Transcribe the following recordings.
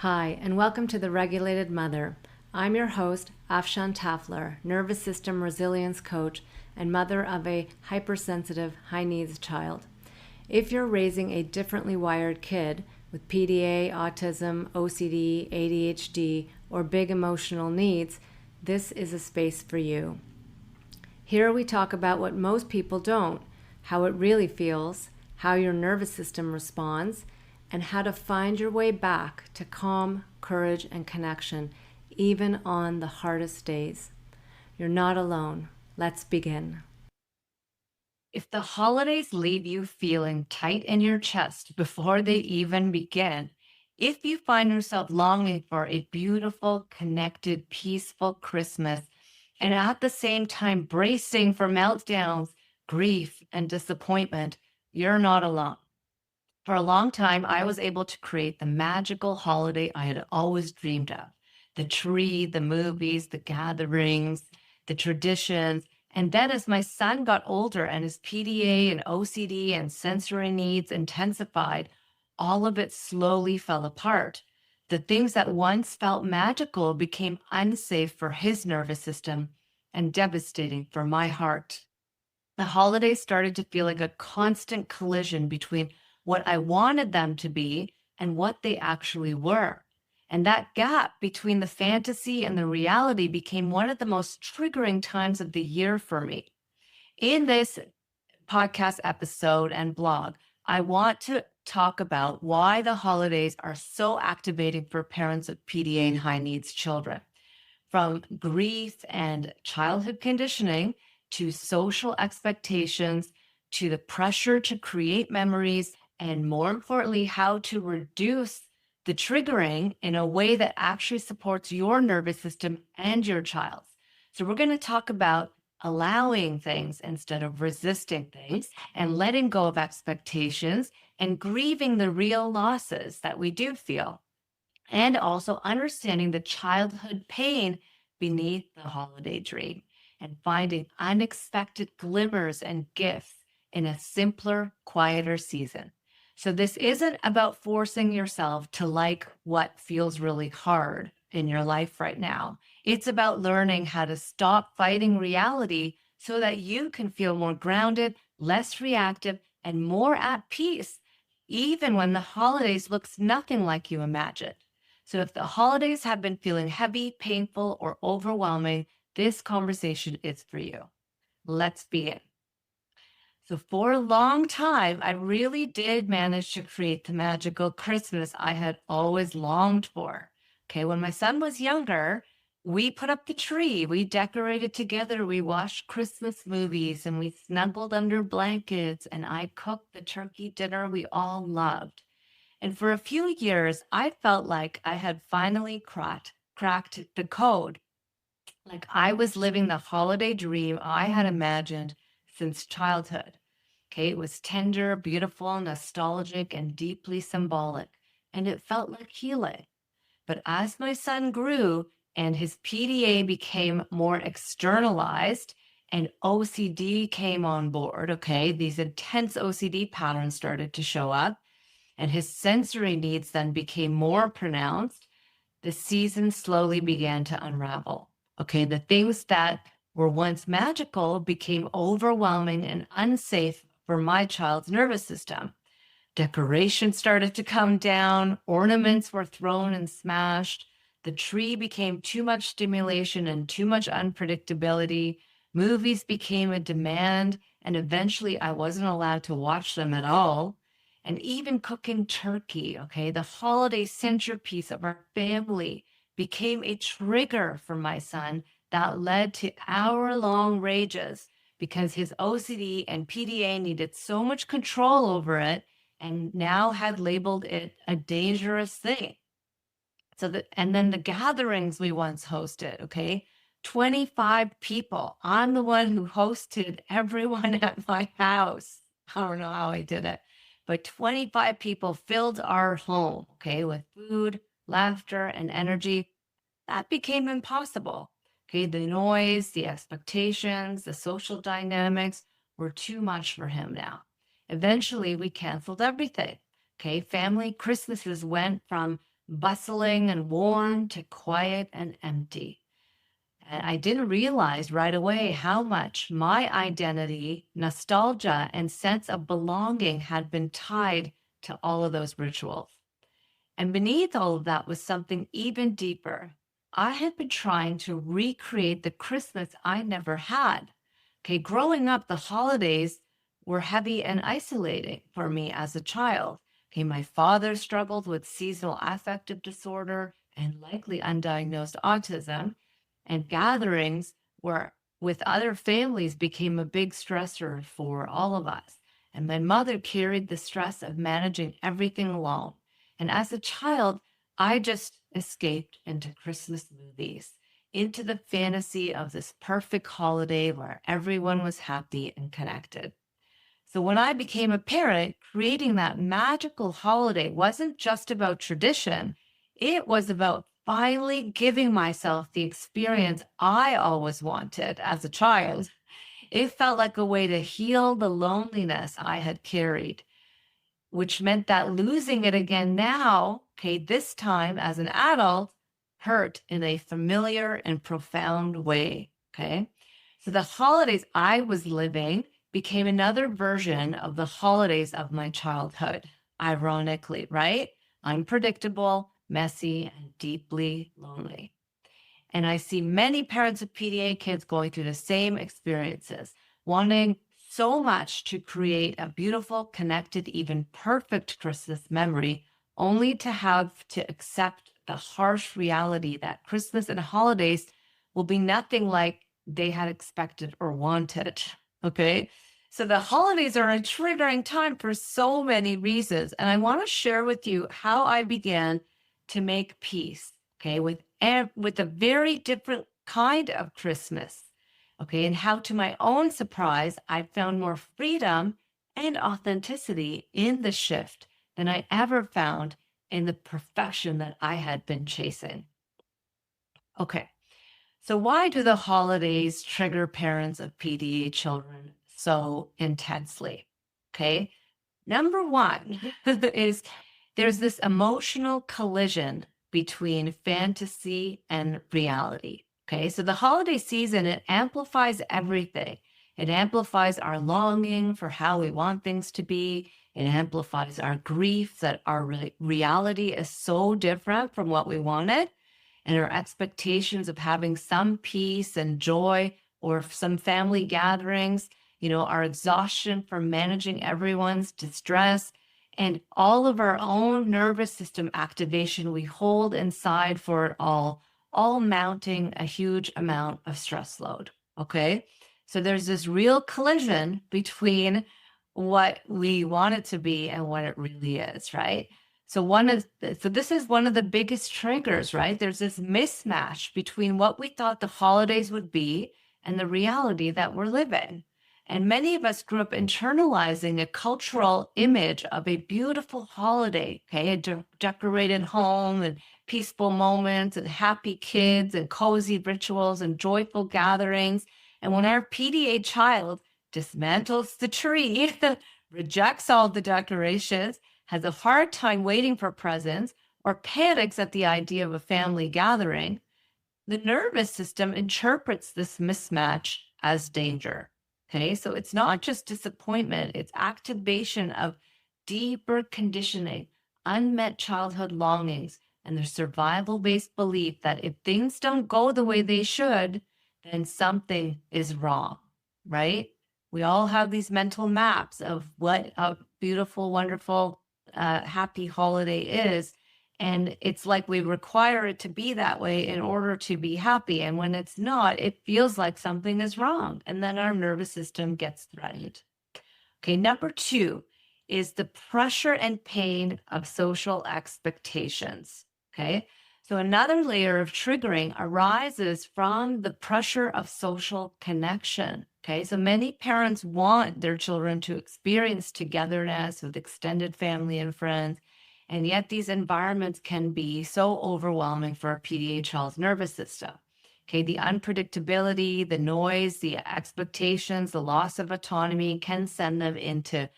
Hi, and welcome to The Regulated Mother. I'm your host, Afshan Tafler, nervous system resilience coach and mother of a hypersensitive, high-needs child. If you're raising a differently wired kid with PDA, autism, OCD, ADHD, or big emotional needs, this is a space for you. Here we talk about what most people don't, how it really feels, how your nervous system responds, and how to find your way back to calm, courage, and connection, even on the hardest days. You're not alone. Let's begin. If the holidays leave you feeling tight in your chest before they even begin, if you find yourself longing for a beautiful, connected, peaceful Christmas, and at the same time bracing for meltdowns, grief, and disappointment, you're not alone. For a long time, I was able to create the magical holiday I had always dreamed of: the tree, the movies, the gatherings, the traditions. And then as my son got older and his PDA and OCD and sensory needs intensified, all of it slowly fell apart. The things that once felt magical became unsafe for his nervous system and devastating for my heart. The holidays started to feel like a constant collision between what I wanted them to be and what they actually were. And that gap between the fantasy and the reality became one of the most triggering times of the year for me. In this podcast episode and blog, I want to talk about why the holidays are so activating for parents of PDA and high needs children. From grief and childhood conditioning to social expectations to the pressure to create memories, and more importantly, how to reduce the triggering in a way that actually supports your nervous system and your child's. So, we're going to talk about allowing things instead of resisting things and letting go of expectations and grieving the real losses that we do feel, and also understanding the childhood pain beneath the holiday dream and finding unexpected glimmers and gifts in a simpler, quieter season. So, this isn't about forcing yourself to like what feels really hard in your life right now. It's about learning how to stop fighting reality so that you can feel more grounded, less reactive, and more at peace, even when the holidays looks nothing like you imagined. So if the holidays have been feeling heavy, painful, or overwhelming, this conversation is for you. Let's begin. So for a long time, I really did manage to create the magical Christmas I had always longed for. Okay, when my son was younger, we put up the tree, we decorated together, we watched Christmas movies, and we snuggled under blankets, and I cooked the turkey dinner we all loved. And for a few years, I felt like I had finally cracked the code. Like I was living the holiday dream I had imagined since childhood. Okay, it was tender, beautiful, nostalgic, and deeply symbolic. And it felt like healing. But as my son grew and his PDA became more externalized and OCD came on board, okay, these intense OCD patterns started to show up and his sensory needs then became more pronounced, the season slowly began to unravel. Okay, the things that were once magical became overwhelming and unsafe for my child's nervous system. Decorations started to come down, ornaments were thrown and smashed, the tree became too much stimulation and too much unpredictability. Movies became a demand, and eventually I wasn't allowed to watch them at all. And even cooking turkey, okay, the holiday centerpiece of our family, became a trigger for my son that led to hour-long rages because his OCD and PDA needed so much control over it and now had labeled it a dangerous thing. So that, and then the gatherings we once hosted, okay, 25 people. I'm the one who hosted everyone at my house. I don't know how I did it, but 25 people filled our home, okay, with food, laughter, and energy. That became impossible. Okay, the noise, the expectations, the social dynamics were too much for him now. Eventually, we canceled everything. Okay, family Christmases went from bustling and warm to quiet and empty. And I didn't realize right away how much my identity, nostalgia, and sense of belonging had been tied to all of those rituals. And beneath all of that was something even deeper. I had been trying to recreate the Christmas I never had. Okay, growing up, the holidays were heavy and isolating for me as a child. Okay, my father struggled with seasonal affective disorder and likely undiagnosed autism, and gatherings were with other families became a big stressor for all of us. And my mother carried the stress of managing everything alone. And as a child, I just escaped into Christmas movies, into the fantasy of this perfect holiday where everyone was happy and connected. So when I became a parent, creating that magical holiday wasn't just about tradition, it was about finally giving myself the experience I always wanted as a child. It felt like a way to heal the loneliness I had carried, which meant that losing it again now, okay, this time as an adult, hurt in a familiar and profound way. Okay. So the holidays I was living became another version of the holidays of my childhood, ironically, right? Unpredictable, messy, and deeply lonely. And I see many parents of PDA kids going through the same experiences, wanting so much to create a beautiful, connected, even perfect Christmas memory, only to have to accept the harsh reality that Christmas and holidays will be nothing like they had expected or wanted. Okay. So the holidays are a triggering time for so many reasons. And I want to share with you how I began to make peace, okay, with a very different kind of Christmas, okay, and how to my own surprise, I found more freedom and authenticity in the shift than I ever found in the perfection that I had been chasing. Okay, so why do the holidays trigger parents of PDA children so intensely? Okay, number one is there's this emotional collision between fantasy and reality. Okay, so the holiday season, it amplifies everything. It amplifies our longing for how we want things to be. It amplifies our grief that our reality is so different from what we wanted, and our expectations of having some peace and joy or some family gatherings, our exhaustion from managing everyone's distress and all of our own nervous system activation we hold inside for it all mounting a huge amount of stress load. Okay. So there's this real collision between what we want it to be and what it really is, right? So this is one of the biggest triggers, right? There's this mismatch between what we thought the holidays would be and the reality that we're living. And many of us grew up internalizing a cultural image of a beautiful holiday, okay, a decorated home and peaceful moments and happy kids and cozy rituals and joyful gatherings. And when our PDA child dismantles the tree, rejects all the decorations, has a hard time waiting for presents, or panics at the idea of a family gathering, the nervous system interprets this mismatch as danger. Okay, so it's not just disappointment, it's activation of deeper conditioning, unmet childhood longings, and the survival based belief that if things don't go the way they should, then something is wrong, right? We all have these mental maps of what a beautiful, wonderful, happy holiday is. And it's like we require it to be that way in order to be happy. And when it's not, it feels like something is wrong. And then our nervous system gets threatened. Okay, number two is the pressure and pain of social expectations. Okay, so another layer of triggering arises from the pressure of social connection. Okay, so many parents want their children to experience togetherness with extended family and friends. And yet these environments can be so overwhelming for a PDA child's nervous system. Okay, the unpredictability, the noise, the expectations, the loss of autonomy can send them into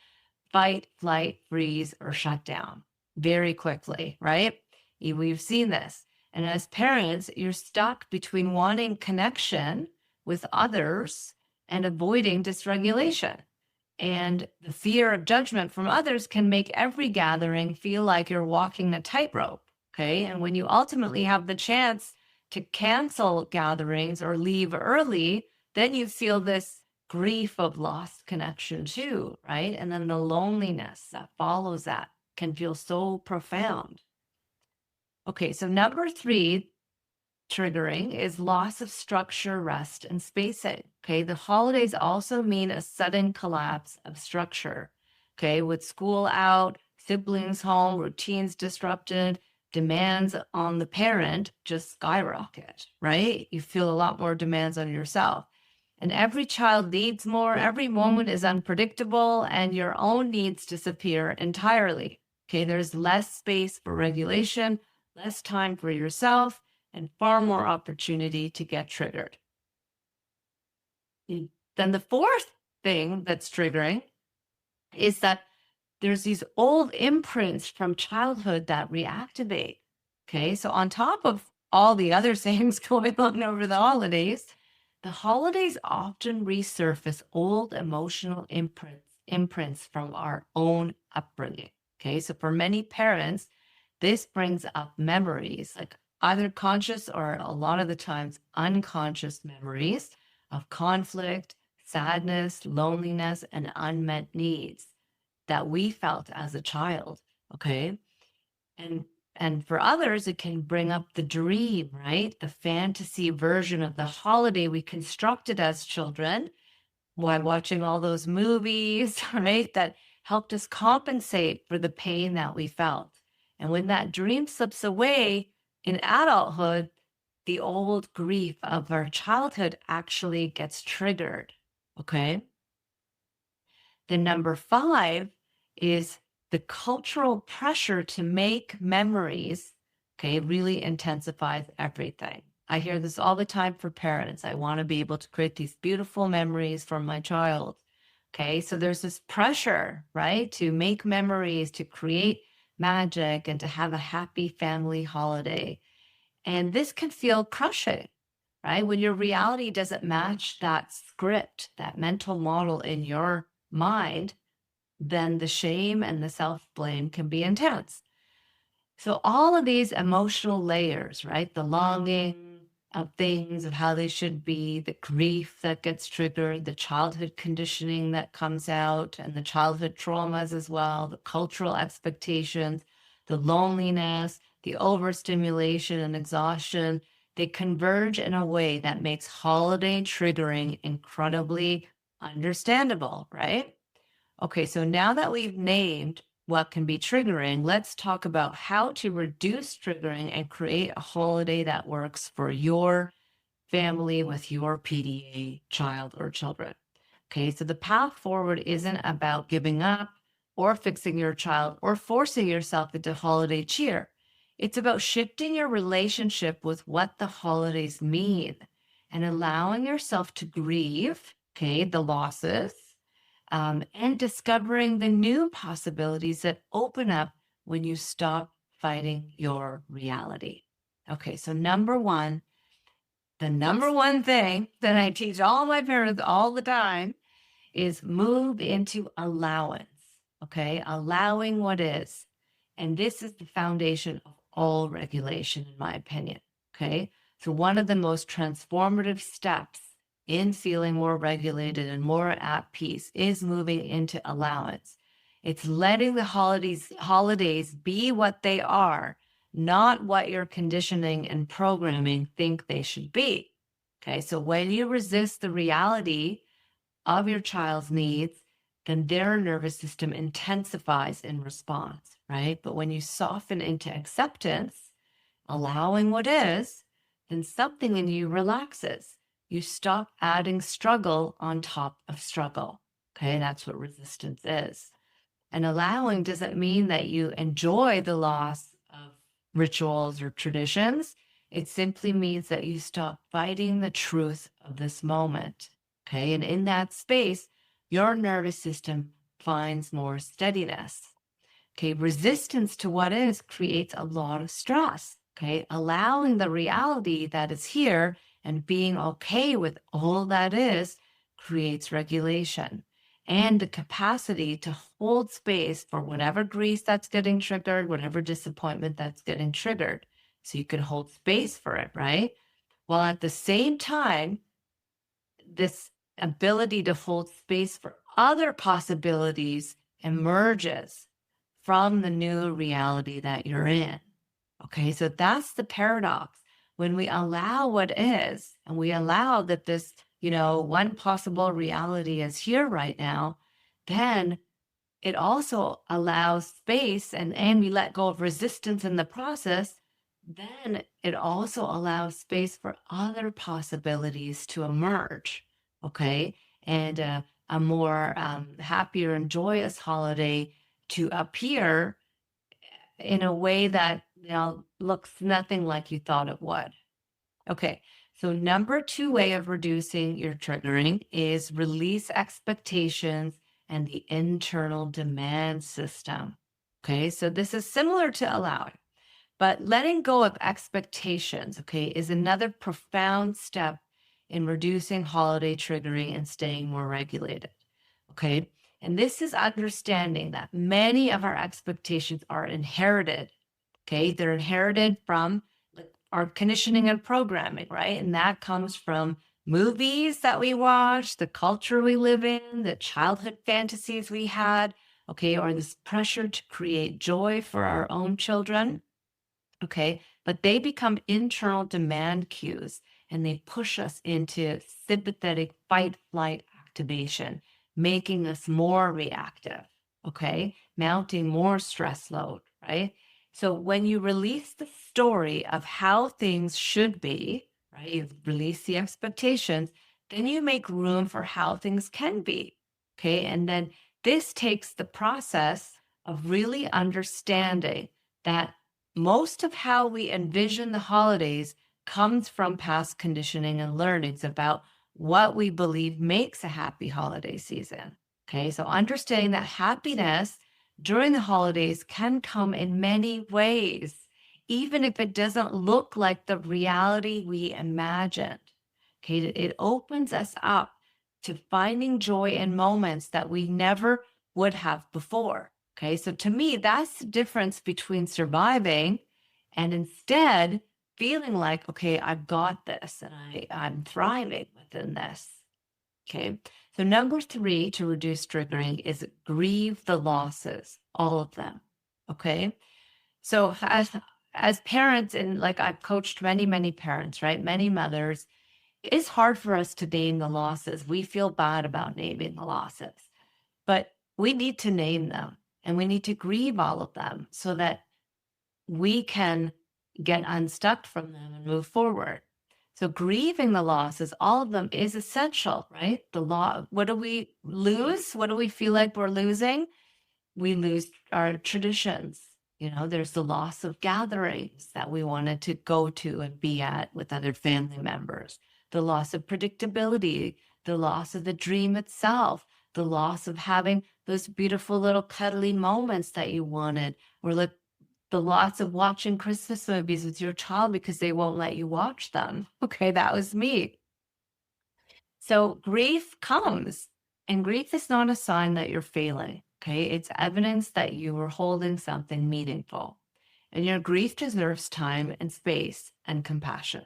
fight, flight, freeze, or shut down very quickly, right? We've seen this. And as parents, you're stuck between wanting connection with others and avoiding dysregulation. And the fear of judgment from others can make every gathering feel like you're walking a tightrope. Okay. And when you ultimately have the chance to cancel gatherings or leave early, then you feel this grief of lost connection too, right? And then the loneliness that follows that can feel so profound. Okay, so number 3 triggering is loss of structure, rest, and spacing. Okay, the holidays also mean a sudden collapse of structure. Okay, with school out, siblings home, routines disrupted, demands on the parent just skyrocket, right? You feel a lot more demands on yourself. And every child needs more, every moment is unpredictable, and your own needs disappear entirely. Okay, there's less space for regulation, less time for yourself, and far more opportunity to get triggered. Then the fourth thing that's triggering is that there's these old imprints from childhood that reactivate. Okay, so on top of all the other things going on over the holidays often resurface old emotional imprints from our own upbringing. Okay, so for many parents, this brings up memories, like either conscious or a lot of the times unconscious memories of conflict, sadness, loneliness, and unmet needs that we felt as a child. Okay. And for others, it can bring up the dream, right? The fantasy version of the holiday we constructed as children while watching all those movies, right? That helped us compensate for the pain that we felt. And when that dream slips away in adulthood, the old grief of our childhood actually gets triggered. Okay. Then number 5 is the cultural pressure to make memories, okay, really intensifies everything. I hear this all the time for parents. I want to be able to create these beautiful memories for my child. Okay, so there's this pressure, right, to make memories, to create magic, and to have a happy family holiday. And this can feel crushing, right? When your reality doesn't match that script, that mental model in your mind, then the shame and the self-blame can be intense. So all of these emotional layers, right? The longing of things, of how they should be, the grief that gets triggered, the childhood conditioning that comes out, and the childhood traumas as well, the cultural expectations, the loneliness, the overstimulation and exhaustion, they converge in a way that makes holiday triggering incredibly understandable, right? Okay, so now that we've named what can be triggering, let's talk about how to reduce triggering and create a holiday that works for your family with your PDA child or children. Okay, so the path forward isn't about giving up or fixing your child or forcing yourself into holiday cheer. It's about shifting your relationship with what the holidays mean and allowing yourself to grieve, okay, the losses, and discovering the new possibilities that open up when you stop fighting your reality. Okay, so the number one thing that I teach all my parents all the time is move into allowance. Okay, allowing what is. And this is the foundation of all regulation, in my opinion. Okay, so one of the most transformative steps in feeling more regulated and more at peace is moving into allowance. It's letting the holidays be what they are, not what your conditioning and programming think they should be. Okay, so when you resist the reality of your child's needs, then their nervous system intensifies in response, right? But when you soften into acceptance, allowing what is, then something in you relaxes. You stop adding struggle on top of struggle. Okay, that's what resistance is. And allowing doesn't mean that you enjoy the loss of rituals or traditions. It simply means that you stop fighting the truth of this moment. Okay, and in that space, your nervous system finds more steadiness. Okay, resistance to what is creates a lot of stress. Okay, allowing the reality that is here and being okay with all that is creates regulation and the capacity to hold space for whatever grief that's getting triggered, whatever disappointment that's getting triggered. So you can hold space for it, right? While at the same time, this ability to hold space for other possibilities emerges from the new reality that you're in. Okay, so that's the paradox. When we allow what is, and we allow that this, one possible reality is here right now, then it also allows space and we let go of resistance in the process, then it also allows space for other possibilities to emerge. Okay. And a more happier and joyous holiday to appear in a way that looks nothing like you thought it would. Okay. So number two way of reducing your triggering is release expectations and the internal demand system. Okay. So this is similar to allowing, but letting go of expectations, okay, is another profound step in reducing holiday triggering and staying more regulated. Okay. And this is understanding that many of our expectations are inherited. Okay. They're inherited from like, our conditioning and programming, right? And that comes from movies that we watch, the culture we live in, the childhood fantasies we had, okay, or this pressure to create joy for our own children. Okay. But they become internal demand cues and they push us into sympathetic fight flight activation, making us more reactive. Okay. Mounting more stress load. Right. So when you release the story of how things should be, right, you release the expectations, then you make room for how things can be. Okay. And then this takes the process of really understanding that most of how we envision the holidays comes from past conditioning and learnings about what we believe makes a happy holiday season. Okay, so understanding that happiness during the holidays can come in many ways, even if it doesn't look like the reality we imagined. Okay, it opens us up to finding joy in moments that we never would have before. Okay, so to me, that's the difference between surviving and instead feeling like, okay, I've got this and I'm thriving within this. Okay, so number three to reduce triggering is grieve the losses, all of them. Okay, so as parents, and like I've coached many parents, right? Many mothers, it's hard for us to name the losses. We feel bad about naming the losses, but we need to name them and we need to grieve all of them so that we can get unstuck from them and move forward. So grieving the losses, all of them is essential, right? The law, what do we lose? What do we feel like we're losing? We lose our traditions. There's the loss of gatherings that we wanted to go to and be at with other family members, the loss of predictability, the loss of the dream itself, the loss of having those beautiful little cuddly moments that you wanted, or the loss of watching Christmas movies with your child because they won't let you watch them. Okay, that was me. So grief comes, and grief is not a sign that you're failing. Okay, it's evidence that you were holding something meaningful. And your grief deserves time and space and compassion.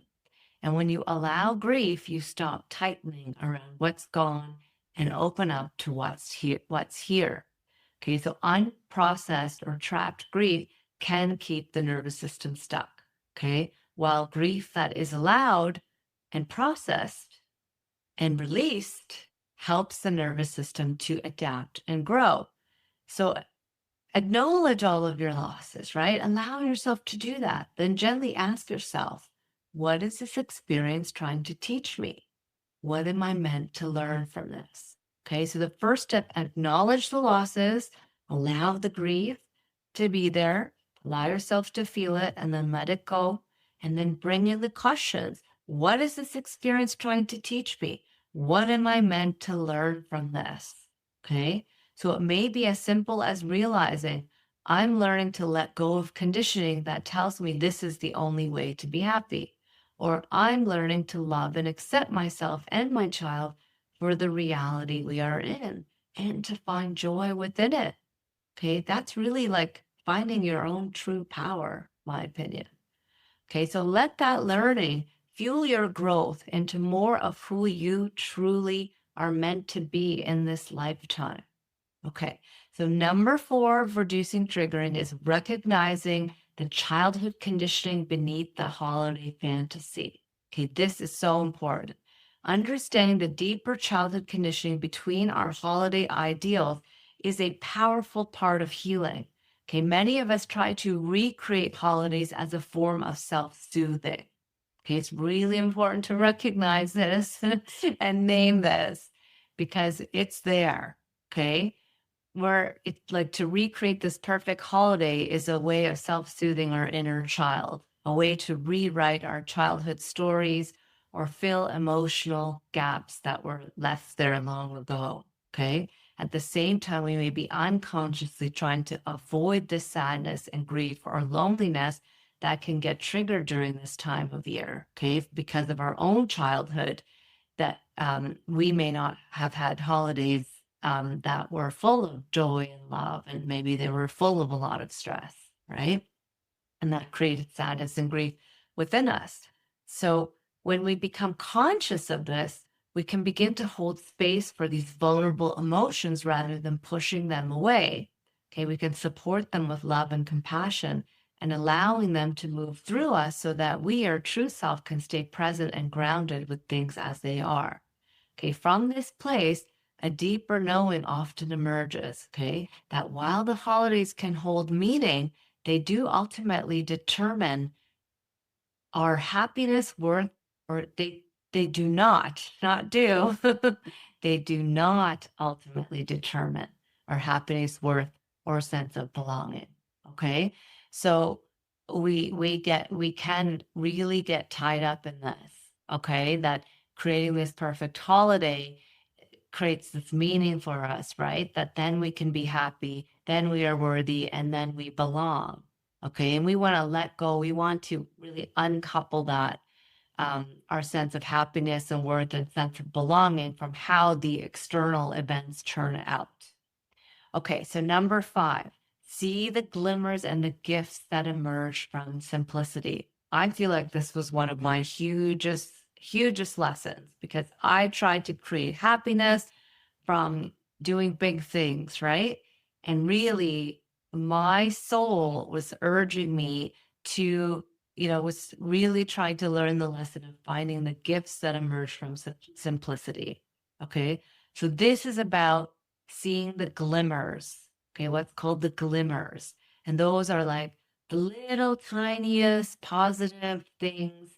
And when you allow grief, you stop tightening around what's gone and open up to what's here. Okay, so unprocessed or trapped grief can keep the nervous system stuck. Okay, while grief that is allowed and processed and released helps the nervous system to adapt and grow. So acknowledge all of your losses, right? Allow yourself to do that. Then gently ask yourself, what is this experience trying to teach me? What am I meant to learn from this? Okay, so the first step, acknowledge the losses, allow the grief to be there, allow yourself to feel it, and then let it go. And then bring in the questions. What is this experience trying to teach me? What am I meant to learn from this? Okay, so it may be as simple as realizing I'm learning to let go of conditioning that tells me this is the only way to be happy. Or I'm learning to love and accept myself and my child for the reality we are in and to find joy within it. Okay. That's really like finding your own true power, my opinion. Okay. So let that learning fuel your growth into more of who you truly are meant to be in this lifetime. Okay. So number 4 of reducing triggering is recognizing the childhood conditioning beneath the holiday fantasy. Okay. This is so important. Understanding the deeper childhood conditioning between our holiday ideals is a powerful part of healing. Okay. Many of us try to recreate holidays as a form of self-soothing. Okay. It's really important to recognize this and name this because it's there. Okay, where it's like to recreate this perfect holiday is a way of self-soothing our inner child, a way to rewrite our childhood stories or fill emotional gaps that were left there long ago. Okay. At the same time, we may be unconsciously trying to avoid the sadness and grief or loneliness that can get triggered during this time of year. Okay. Because of our own childhood, that we may not have had holidays that were full of joy and love, and maybe they were full of a lot of stress, right? And that created sadness and grief within us. So when we become conscious of this, we can begin to hold space for these vulnerable emotions rather than pushing them away. Okay, we can support them with love and compassion and allowing them to move through us so that we, our true self, can stay present and grounded with things as they are. Okay, from this place, a deeper knowing often emerges, okay, that while the holidays can hold meaning, they do ultimately determine our happiness, worth, or they do not do, they do not ultimately determine our happiness, worth, or sense of belonging. Okay. So we can really get tied up in this. Okay. That creating this perfect holiday creates this meaning for us, right? That then we can be happy, then we are worthy, and then we belong. Okay. And we want to let go. We want to really uncouple that, our sense of happiness and worth and sense of belonging from how the external events turn out. Okay. So number 5, see the glimmers and the gifts that emerge from simplicity. I feel like this was one of my hugest lessons because I tried to create happiness from doing big things, right? And really, my soul was urging me to, was really trying to learn the lesson of finding the gifts that emerge from simplicity. Okay. So this is about seeing the glimmers. Okay. What's called the glimmers. And those are like the little tiniest positive things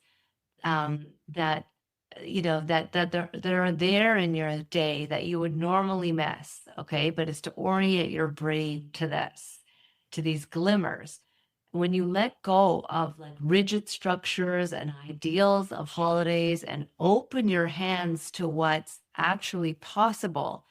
that that are there in your day that you would normally miss. Okay, but it's to orient your brain to these glimmers. When you let go of like rigid structures and ideals of holidays and open your hands to what's actually possible,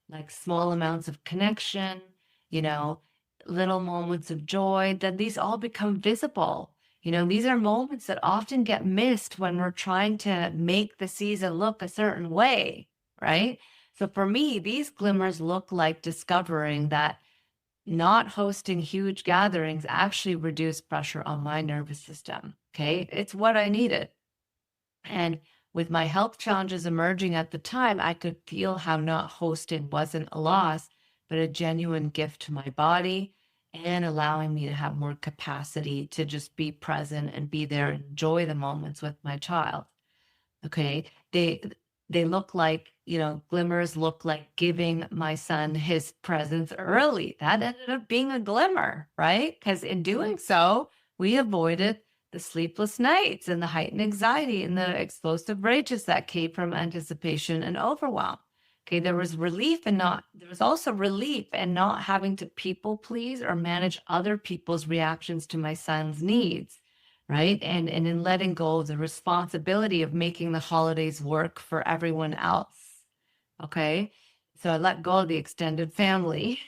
like small amounts of connection, you know, little moments of joy, then these all become visible. These are moments that often get missed when we're trying to make the season look a certain way, right? So for me, these glimmers look like discovering that not hosting huge gatherings actually reduced pressure on my nervous system. Okay. It's what I needed. And with my health challenges emerging at the time, I could feel how not hosting wasn't a loss, but a genuine gift to my body and allowing me to have more capacity to just be present and be there and enjoy the moments with my child. Okay. They look like, glimmers look like giving my son his presents early. That ended up being a glimmer, right? Because in doing so, we avoided the sleepless nights and the heightened anxiety and the explosive rages that came from anticipation and overwhelm. Okay, there was also relief in not having to people please or manage other people's reactions to my son's needs, right? And in letting go of the responsibility of making the holidays work for everyone else. Okay. So I let go of the extended family.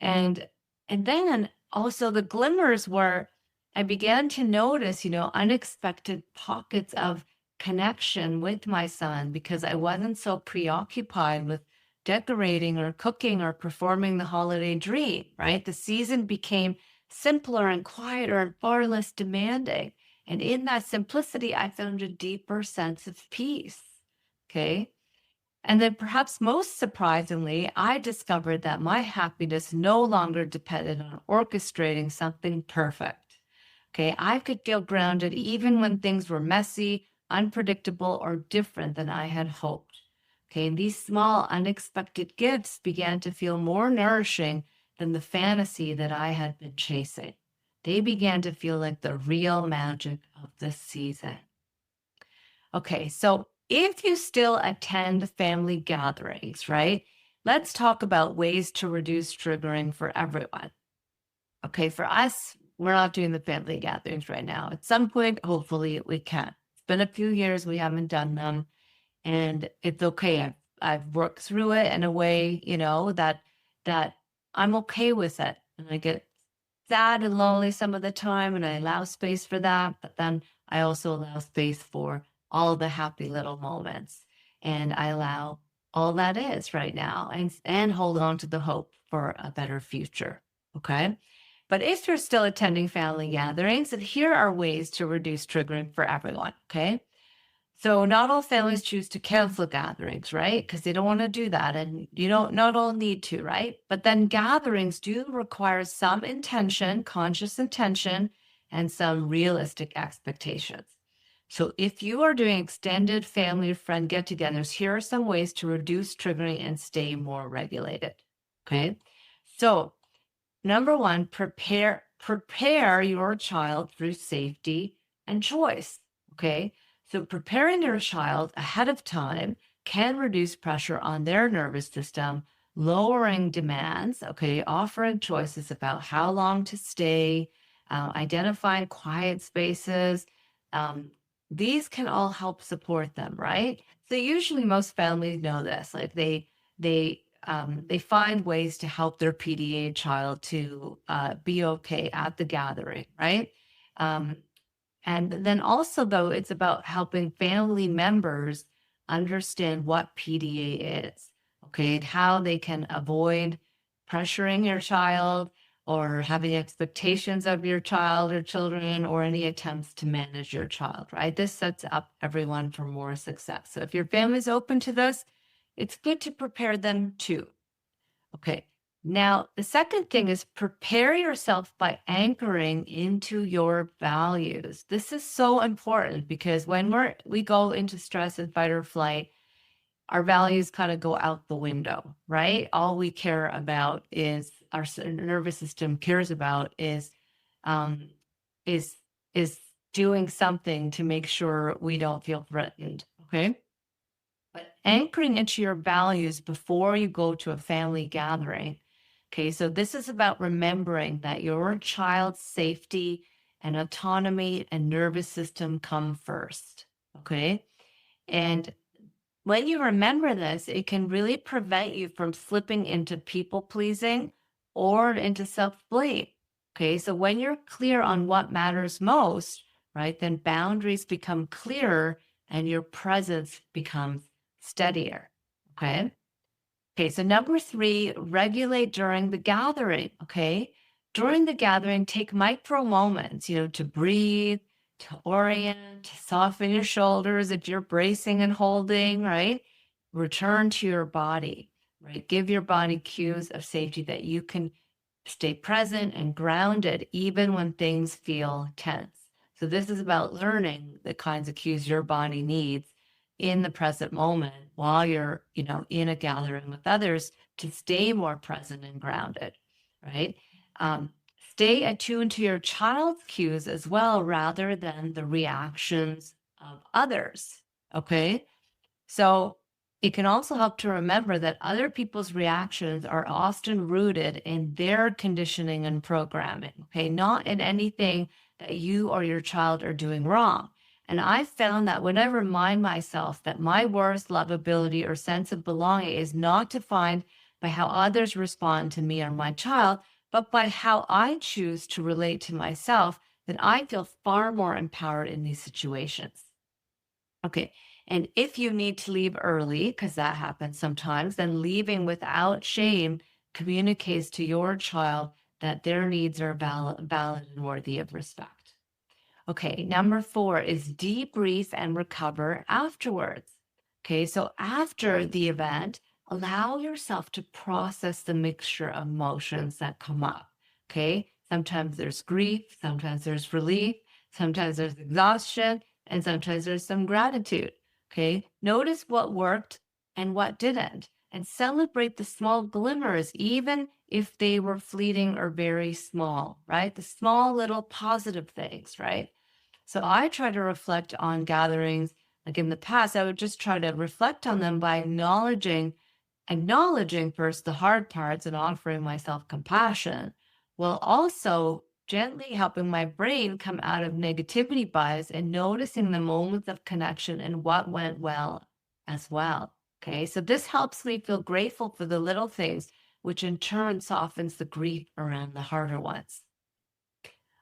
And And then also the glimmers were I began to notice, unexpected pockets of connection with my son because I wasn't so preoccupied with decorating or cooking or performing the holiday dream, right? The season became simpler and quieter and far less demanding. And in that simplicity, I found a deeper sense of peace. Okay. And then, perhaps most surprisingly, I discovered that my happiness no longer depended on orchestrating something perfect. Okay, I could feel grounded even when things were messy, unpredictable, or different than I had hoped. Okay, and these small, unexpected gifts began to feel more nourishing than the fantasy that I had been chasing. They began to feel like the real magic of this season. Okay, so if you still attend family gatherings, right? Let's talk about ways to reduce triggering for everyone. Okay, for us, we're not doing the family gatherings right now. At some point, hopefully, we can. It's been a few years we haven't done them, and it's okay. I've worked through it in a way, that I'm okay with it, and I get sad and lonely some of the time, and I allow space for that. But then I also allow space for all the happy little moments, and I allow all that is right now, and hold on to the hope for a better future. Okay. But if you're still attending family gatherings, then here are ways to reduce triggering for everyone. Okay. So not all families choose to cancel gatherings, right? Because they don't want to do that. And not all need to, right? But then gatherings do require some intention, conscious intention, and some realistic expectations. So if you are doing extended family or friend get-togethers, here are some ways to reduce triggering and stay more regulated. Okay. So number one, prepare your child through safety and choice. Okay. So preparing your child ahead of time can reduce pressure on their nervous system, lowering demands, okay, offering choices about how long to stay, identifying quiet spaces. These can all help support them, right? So usually most families know this, like they find ways to help their PDA child to be okay at the gathering, right? Um, and then also, though, it's about helping family members understand what PDA is, okay, and how they can avoid pressuring your child or having expectations of your child or children or any attempts to manage your child, right? This sets up everyone for more success. So if your family's open to this, it's good to prepare them too. Okay. Now, the second thing is prepare yourself by anchoring into your values. This is so important because when we go into stress and fight or flight, our values kind of go out the window, right? All we care about is our nervous system cares about um, is is doing something to make sure we don't feel threatened. Okay. But anchoring into your values before you go to a family gathering. Okay, so this is about remembering that your child's safety and autonomy and nervous system come first. Okay. And when you remember this, it can really prevent you from slipping into people pleasing or into self blame. Okay. So when you're clear on what matters most, right, then boundaries become clearer and your presence becomes steadier. Okay. Okay. So number three, regulate during the gathering. Okay. During the gathering, take micro moments, to breathe, to orient, to soften your shoulders if you're bracing and holding, right? Return to your body, right? Give your body cues of safety that you can stay present and grounded even when things feel tense. So this is about learning the kinds of cues your body needs in the present moment while you're, in a gathering with others to stay more present and grounded, right? Stay attuned to your child's cues as well, rather than the reactions of others. Okay. So it can also help to remember that other people's reactions are often rooted in their conditioning and programming. Okay. Not in anything that you or your child are doing wrong. And I've found that when I remind myself that my worth, lovability, or sense of belonging is not defined by how others respond to me or my child, but by how I choose to relate to myself, then I feel far more empowered in these situations. Okay. And if you need to leave early, because that happens sometimes, then leaving without shame communicates to your child that their needs are valid and worthy of respect. Okay, number 4 is debrief and recover afterwards. Okay, so after the event, allow yourself to process the mixture of emotions that come up. Okay, sometimes there's grief, sometimes there's relief, sometimes there's exhaustion, and sometimes there's some gratitude. Okay, notice what worked and what didn't, and celebrate the small glimmers, even if they were fleeting or very small, right? The small little positive things, right? So I try to reflect on gatherings like in the past, I would just try to reflect on them by acknowledging first the hard parts and offering myself compassion, while also gently helping my brain come out of negativity bias and noticing the moments of connection and what went well as well. Okay. So this helps me feel grateful for the little things, which in turn softens the grief around the harder ones.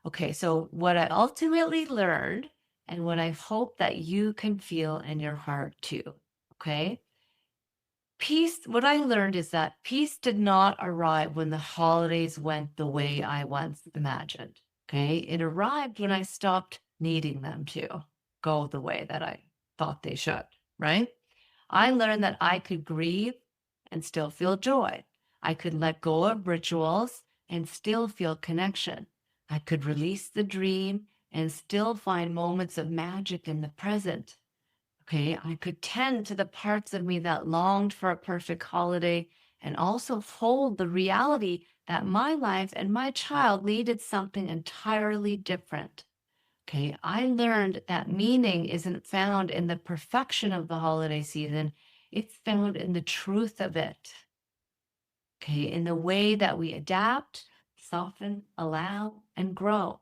Okay, so what I ultimately learned and what I hope that you can feel in your heart too. Okay. Peace, what I learned is that peace did not arrive when the holidays went the way I once imagined. Okay. It arrived when I stopped needing them to go the way that I thought they should. Right. I learned that I could grieve and still feel joy. I could let go of rituals and still feel connection. I could release the dream and still find moments of magic in the present. Okay, I could tend to the parts of me that longed for a perfect holiday and also hold the reality that my life and my child needed something entirely different. Okay, I learned that meaning isn't found in the perfection of the holiday season, it's found in the truth of it. Okay, in the way that we adapt, soften, allow, and grow.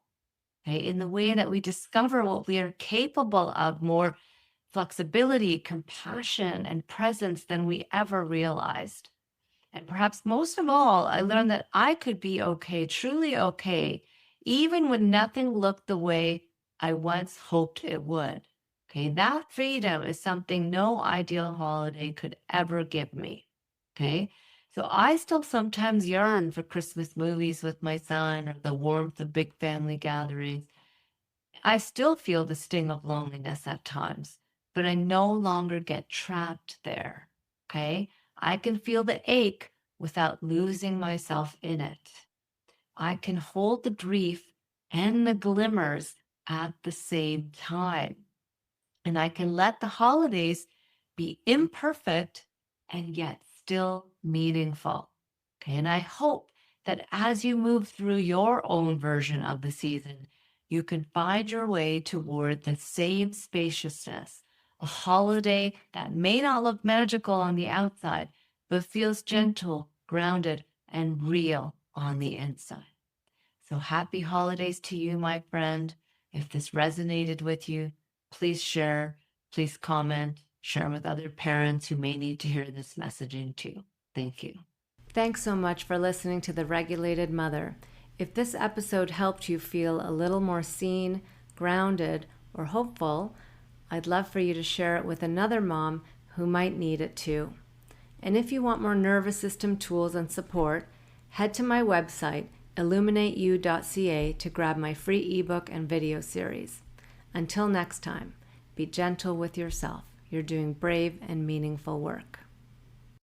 Okay, in the way that we discover what we are capable of, more flexibility, compassion, and presence than we ever realized. And perhaps most of all, I learned that I could be okay, truly okay, even when nothing looked the way I once hoped it would. Okay, that freedom is something no ideal holiday could ever give me. Okay, so I still sometimes yearn for Christmas movies with my son or the warmth of big family gatherings. I still feel the sting of loneliness at times, but I no longer get trapped there. Okay. I can feel the ache without losing myself in it. I can hold the grief and the glimmers at the same time. And I can let the holidays be imperfect and yet still meaningful. Okay. And I hope that as you move through your own version of the season, you can find your way toward the same spaciousness, a holiday that may not look magical on the outside, but feels gentle, grounded, and real on the inside. So happy holidays to you, my friend. If this resonated with you, please share, please comment, share with other parents who may need to hear this messaging too. Thank you. Thanks so much for listening to The Regulated Mother. If this episode helped you feel a little more seen, grounded, or hopeful, I'd love for you to share it with another mom who might need it too. And if you want more nervous system tools and support, head to my website, illuminateyou.ca, to grab my free ebook and video series. Until next time, be gentle with yourself. You're doing brave and meaningful work.